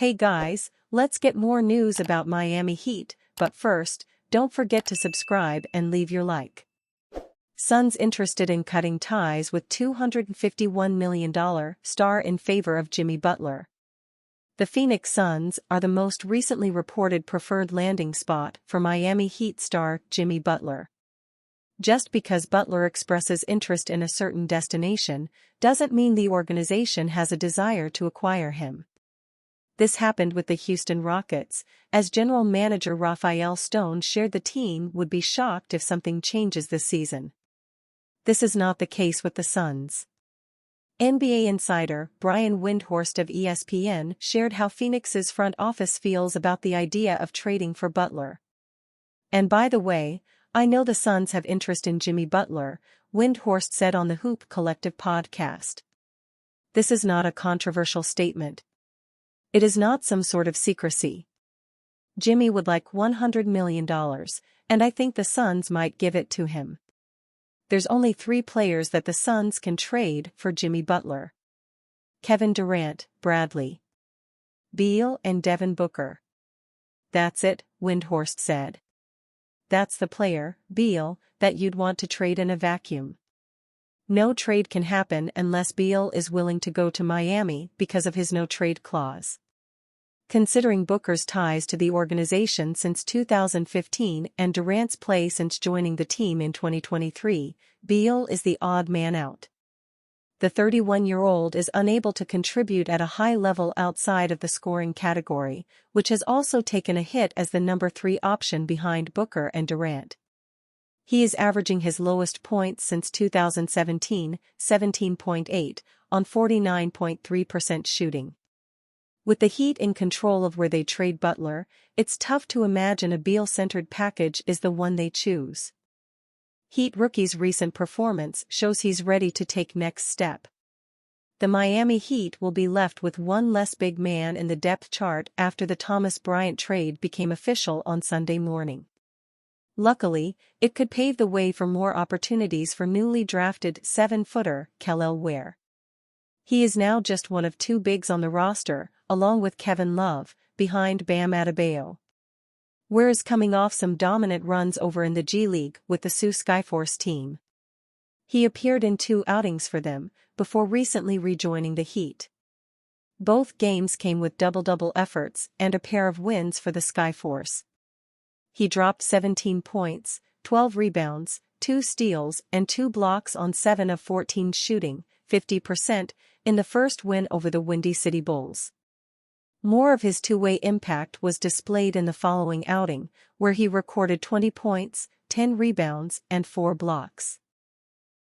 Hey guys, let's get more news about Miami Heat, but first, don't forget to subscribe and leave your like. Suns interested in cutting ties with $251 million star in favor of Jimmy Butler. The Phoenix Suns are the most recently reported preferred landing spot for Miami Heat star Jimmy Butler. Just because Butler expresses interest in a certain destination, doesn't mean the organization has a desire to acquire him. This happened with the Houston Rockets, as general manager Rafael Stone shared the team would be shocked if something changes this season. This is not the case with the Suns. NBA insider Brian Windhorst of ESPN shared how Phoenix's front office feels about the idea of trading for Butler. And by the way, I know the Suns have interest in Jimmy Butler, Windhorst said on the Hoop Collective podcast. This is not a controversial statement. It is not some sort of secrecy. Jimmy would like $100 million, and I think the Suns might give it to him. There's only 3 players that the Suns can trade for Jimmy Butler: Kevin Durant, Bradley Beal, and Devin Booker. That's it, Windhorst said. That's the player, Beal, that you'd want to trade in a vacuum. No trade can happen unless Beal is willing to go to Miami because of his no-trade clause. Considering Booker's ties to the organization since 2015 and Durant's play since joining the team in 2023, Beal is the odd man out. The 31-year-old is unable to contribute at a high level outside of the scoring category, which has also taken a hit as the number 3 option behind Booker and Durant. He is averaging his lowest points since 2017, 17.8, on 49.3% shooting. With the Heat in control of where they trade Butler, it's tough to imagine a Beal-centered package is the one they choose. Heat rookie's recent performance shows he's ready to take next step. The Miami Heat will be left with one less big man in the depth chart after the Thomas Bryant trade became official on Sunday morning. Luckily, it could pave the way for more opportunities for newly drafted 7-footer Kel'el Ware. He is now just one of 2 bigs on the roster, along with Kevin Love, behind Bam Adebayo. Ware is coming off some dominant runs over in the G League with the Sioux Skyforce team. He appeared in 2 outings for them, before recently rejoining the Heat. Both games came with double-double efforts and a pair of wins for the Skyforce. He dropped 17 points, 12 rebounds, 2 steals and 2 blocks on 7 of 14 shooting, 50%, in the first win over the Windy City Bulls. More of his two-way impact was displayed in the following outing, where he recorded 20 points, 10 rebounds and 4 blocks.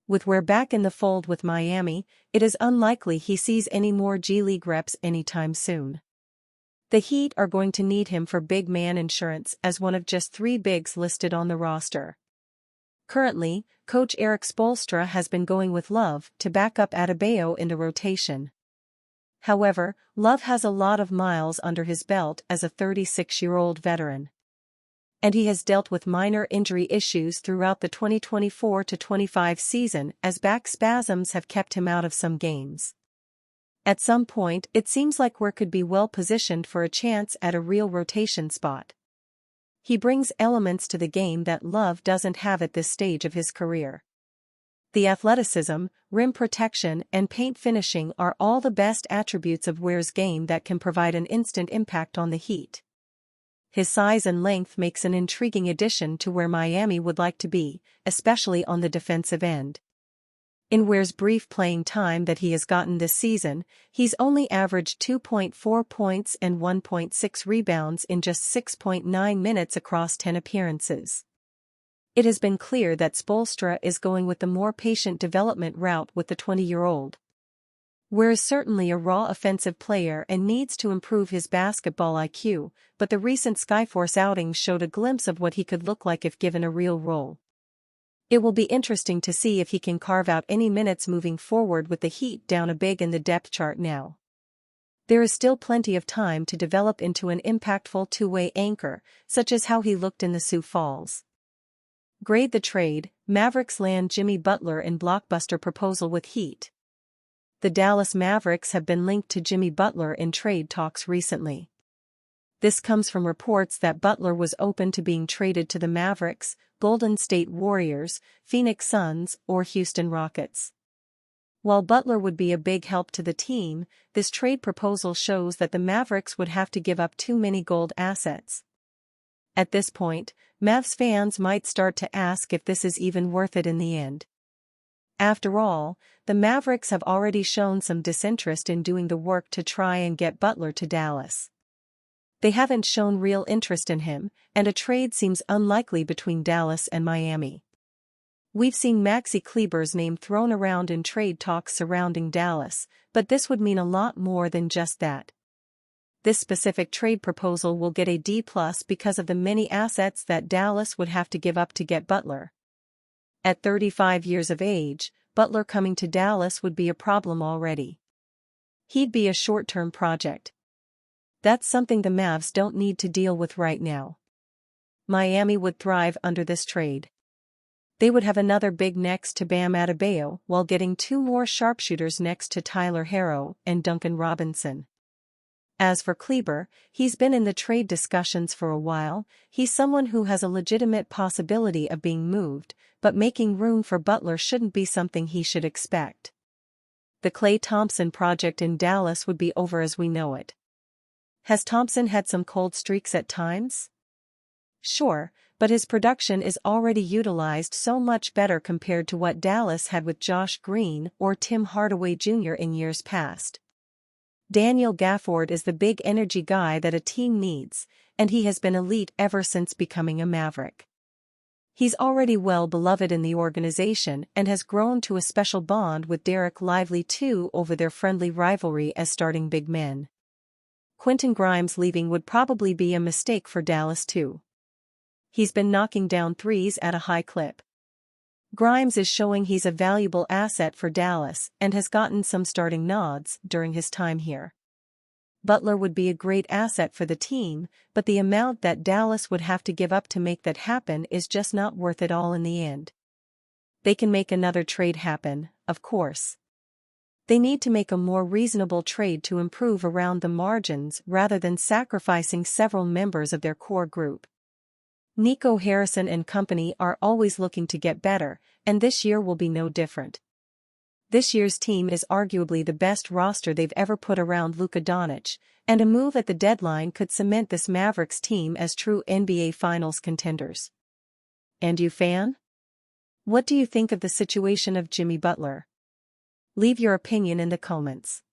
With Ware back in the fold with Miami, it is unlikely he sees any more G League reps anytime soon. The Heat are going to need him for big man insurance as one of just 3 bigs listed on the roster. Currently, coach Erik Spoelstra has been going with Love to back up Adebayo in the rotation. However, Love has a lot of miles under his belt as a 36-year-old veteran. And he has dealt with minor injury issues throughout the 2024-25 season as back spasms have kept him out of some games. At some point, it seems like Ware could be well positioned for a chance at a real rotation spot. He brings elements to the game that Love doesn't have at this stage of his career. The athleticism, rim protection and paint finishing are all the best attributes of Ware's game that can provide an instant impact on the Heat. His size and length makes an intriguing addition to where Miami would like to be, especially on the defensive end. In Ware's brief playing time that he has gotten this season, he's only averaged 2.4 points and 1.6 rebounds in just 6.9 minutes across 10 appearances. It has been clear that Spoelstra is going with the more patient development route with the 20-year-old. Ware is certainly a raw offensive player and needs to improve his basketball IQ, but the recent Skyforce outing showed a glimpse of what he could look like if given a real role. It will be interesting to see if he can carve out any minutes moving forward with the Heat down a big in the depth chart now. There is still plenty of time to develop into an impactful two-way anchor, such as how he looked in the Sioux Falls. Grade the trade: Mavericks land Jimmy Butler in blockbuster proposal with Heat. the Dallas Mavericks have been linked to Jimmy Butler in trade talks recently. This comes from reports that Butler was open to being traded to the Mavericks, Golden State Warriors, Phoenix Suns, or Houston Rockets. While Butler would be a big help to the team, this trade proposal shows that the Mavericks would have to give up too many gold assets. At this point, Mavs fans might start to ask if this is even worth it in the end. After all, the Mavericks have already shown some disinterest in doing the work to try and get Butler to Dallas. They haven't shown real interest in him, and a trade seems unlikely between Dallas and Miami. We've seen Maxi Kleber's name thrown around in trade talks surrounding Dallas, but this would mean a lot more than just that. This specific trade proposal will get a D+ because of the many assets that Dallas would have to give up to get Butler. At 35 years of age, Butler coming to Dallas would be a problem already. He'd be a short-term project. That's something the Mavs don't need to deal with right now. Miami would thrive under this trade. They would have another big next to Bam Adebayo while getting 2 more sharpshooters next to Tyler Herro and Duncan Robinson. As for Kleber, he's been in the trade discussions for a while. He's someone who has a legitimate possibility of being moved, but making room for Butler shouldn't be something he should expect. The Klay Thompson project in Dallas would be over as we know it. Has Thompson had some cold streaks at times? Sure, but his production is already utilized so much better compared to what Dallas had with Josh Green or Tim Hardaway Jr. in years past. Daniel Gafford is the big energy guy that a team needs, and he has been elite ever since becoming a Maverick. He's already well beloved in the organization and has grown to a special bond with Derek Lively too over their friendly rivalry as starting big men. Quentin Grimes leaving would probably be a mistake for Dallas too. He's been knocking down threes at a high clip. Grimes is showing he's a valuable asset for Dallas and has gotten some starting nods during his time here. Butler would be a great asset for the team, but the amount that Dallas would have to give up to make that happen is just not worth it all in the end. They can make another trade happen, of course. They need to make a more reasonable trade to improve around the margins rather than sacrificing several members of their core group. Nico Harrison and company are always looking to get better, and this year will be no different. This year's team is arguably the best roster they've ever put around Luka Doncic, and a move at the deadline could cement this Mavericks team as true NBA Finals contenders. And you, fan? What do you think of the situation of Jimmy Butler? Leave your opinion in the comments.